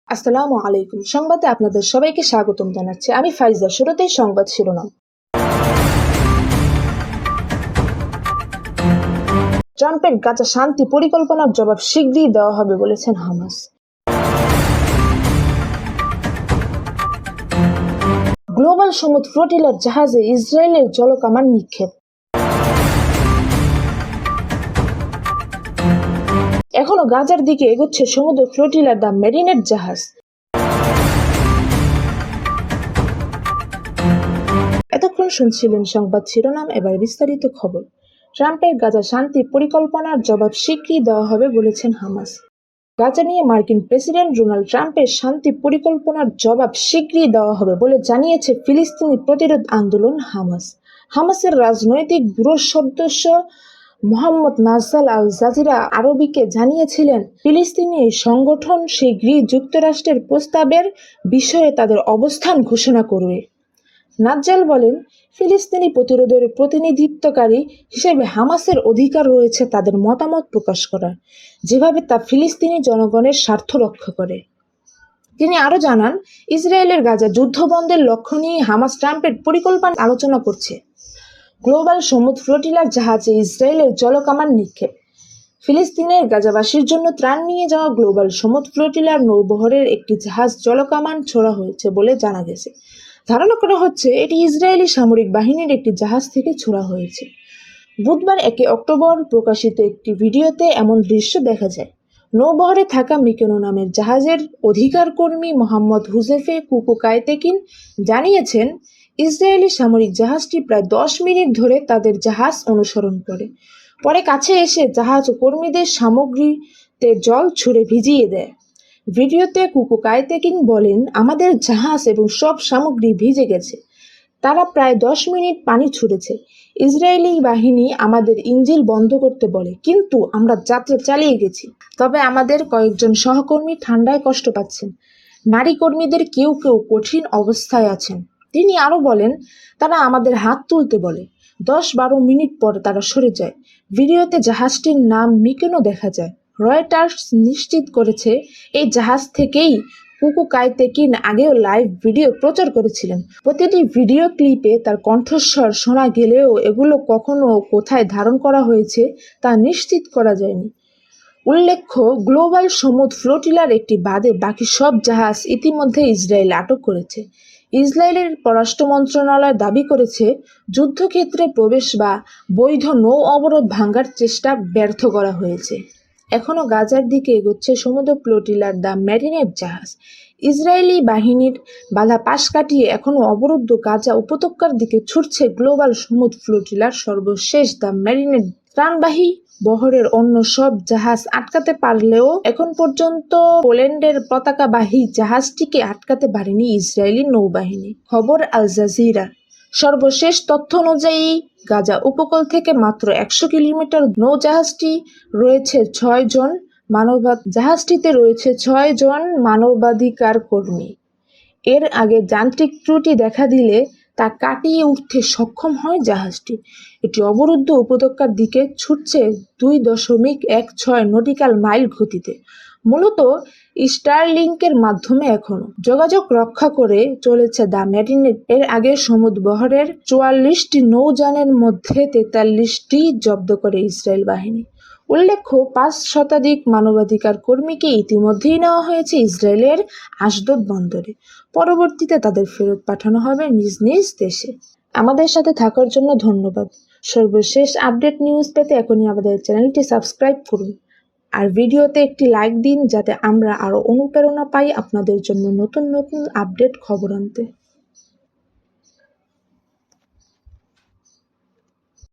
আসসালামু আলাইকুম। সংবাদে আপনাদের সবাইকে স্বাগতম জানাচ্ছি। আমি ফাইজা। শুরুতেই সংবাদ শিরোনাম। ট্রাম্পের গাজা শান্তি পরিকল্পনার জবাব শীঘ্রই দেওয়া হবে বলেছেন হামাস। গ্লোবাল সমুদ্র ফ্লোটিলার জাহাজে ইসরায়েলের জলকামান নিক্ষেপ। এখনো গাজার দিকে এগোচ্ছে সমুদ্র ফ্লোটিলার দ্য মেরিনেট জাহাজ। এতক্ষণ শুনছিলেন সংবাদ শিরোনাম, এবার বিস্তারিত খবর। ট্রাম্পের গাজা শান্তি পরিকল্পনার জবাব শীঘ্রই দেওয়া হবে বলেছেন হামাস। গাজা নিয়ে মার্কিন প্রেসিডেন্ট ডোনাল্ড ট্রাম্পের শান্তি পরিকল্পনার জবাব শীঘ্রই দেওয়া হবে বলে জানিয়েছে ফিলিস্তিনি প্রতিরোধ আন্দোলন হামাস। হামাসের রাজনৈতিক ব্যুরোর সদস্য মোহাম্মদ নাসাল আল জাজিরা আরবিকে জানিয়েছিলেন, ফিলিস্তিনি এই সংগঠন শীঘ্রই যুক্তরাষ্ট্রের প্রস্তাবের বিষয়ে তাদের অবস্থান ঘোষণা করবে। নাজ্জাল বলেন, ফিলিস্তিনি প্রতিরোধের প্রতিনিধিত্বকারী হিসেবে হামাসের অধিকার রয়েছে তাদের মতামত প্রকাশ করার, যেভাবে তা ফিলিস্তিনি জনগণের স্বার্থ রক্ষা করে। তিনি আরও জানান, ইসরায়েলের গাজা যুদ্ধবন্ধের লক্ষ্য নিয়ে হামাস ট্রাম্পের পরিকল্পনা আলোচনা করছে। গ্লোবাল সমুদ্র ফ্লোটিলার জাহাজে ইসরায়েলের জলকামান নিক্ষেপ। ফিলিস্তিনের গাজাবাসীর জন্য ত্রাণ নিয়ে যাওয়া গ্লোবাল সমুদ্র ফ্লোটিলার নৌবহরের একটি জাহাজ জলকামান ছোড়া হয়েছে বলে জানা গেছে। ধারণা করা হচ্ছে এটি ইসরায়েলি সামরিক বাহিনীর একটি জাহাজ থেকে ছোড়া হয়েছে। বুধবার 1 অক্টোবর প্রকাশিত একটি ভিডিওতে এমন দৃশ্য দেখা যায়। নৌবহরে থাকা মিকেনো নামের জাহাজের অধিকার কর্মী মোহাম্মদ হুজেফে কুকুকায়তেকিন জানিয়েছেন, ইসরায়েলি সামরিক জাহাজটি প্রায় 10 মিনিট ধরে তাদের জাহাজ অনুসরণ করে, পরে কাছে এসে জাহাজ ও কর্মীদের সামগ্রীতে জল ছুঁড়ে ভিজিয়ে দেয়। ভিডিওতে কুকুকায়তেকিন বলেন, আমাদের জাহাজ এবং সব সামগ্রী ভিজে গেছে। তারা প্রায় 10 মিনিট পানি ছুঁড়েছে। ইসরায়েলি বাহিনী আমাদের ইঞ্জিন বন্ধ করতে বলে, কিন্তু আমরা যাত্রা চালিয়ে গেছি। তবে আমাদের কয়েকজন সহকর্মী ঠান্ডায় কষ্ট পাচ্ছেন। নারী কর্মীদের কেউ কেউ কঠিন অবস্থায় আছেন। তিনি আরও বলেন, তারা আমাদের হাত তুলতে বলে। 10-12 মিনিট পর তারা সরে যায়। ভিডিওতে জাহাজটির নাম মিকেনো দেখা যায়। রয়টার্স নিশ্চিত করেছে, এই জাহাজ থেকেই কুকুকায়তেকিন আগেও লাইভ ভিডিও প্রচার করেছিলেন। প্রতিটি ভিডিও ক্লিপে তার কণ্ঠস্বর শোনা গেলেও এগুলো কখনো কোথায় ধারণ করা হয়েছে তা নিশ্চিত করা যায়নি। উল্লেখ্য, গ্লোবাল সমুদ্র ফ্লোটিলার একটি বাদে বাকি সব জাহাজ ইতিমধ্যে ইসরায়েল আটক করেছে। ইসরায়েলের পররাষ্ট্র মন্ত্রণালয় দাবি করেছে, যুদ্ধক্ষেত্রে প্রবেশ বা বৈধ নৌ অবরোধ ভাঙার চেষ্টা ব্যর্থ করা হয়েছে। এখনও গাজার দিকে এগোচ্ছে সমুদ্র ফ্লোটিলার দ্য মেরিনেট জাহাজ। ইসরায়েলি বাহিনীর বাধা পাশ কাটিয়ে এখনও অবরুদ্ধ গাজা উপত্যকার দিকে ছুটছে গ্লোবাল সমুদ্র ফ্লোটিলার সর্বশেষ দ্য মেরিনেট। ত্রাণবাহী বহরের অন্য সব জাহাজ আটকাতে পারলেও এখন পর্যন্ত পোল্যান্ডের পতাকাবাহী জাহাজটিকে আটকাতে পারেনি ইসরায়েলি নৌবাহিনী। খবর আল জাজিরা। সর্বশেষ তথ্য অনুযায়ী গাজা উপকূল থেকে মাত্র 100 কিলোমিটার জাহাজটিতে রয়েছে 6 জন মানবাধিকার কর্মী। এর আগে যান্ত্রিক ত্রুটি দেখা দিলে তা কাটিয়ে উঠতে সক্ষম হয় জাহাজটি। এটি অবরুদ্ধ উপত্যকার দিকে ছুটছে 2.16 নটিক্যাল মাইল গতিতে, মূলত স্টারলিংকের মাধ্যমে এখনো যোগাযোগ রক্ষা করে চলেছে দ্য মেরিনেট। এর আগে সমুদ্রবহরের 44টি নৌযানের মধ্যে 43টি জব্দ করে ইসরায়েল বাহিনী। উল্লেখ্য, 5 শতাধিক মানবাধিকার কর্মীকে ইতিমধ্যেই নেওয়া হয়েছে ইসরায়েলের আশদোদ বন্দরে। পরবর্তীতে তাদের ফেরত পাঠানো হবে নিজ নিজ দেশে। আমাদের সাথে থাকার জন্য ধন্যবাদ। সর্বশেষ আপডেট নিউজ পেতে এখনই আমাদের চ্যানেলটি সাবস্ক্রাইব করুন আর ভিডিওতে একটি লাইক দিন, যাতে আমরা আরও অনুপ্রেরণা পাই আপনাদের জন্য নতুন নতুন আপডেট খবর আনতে।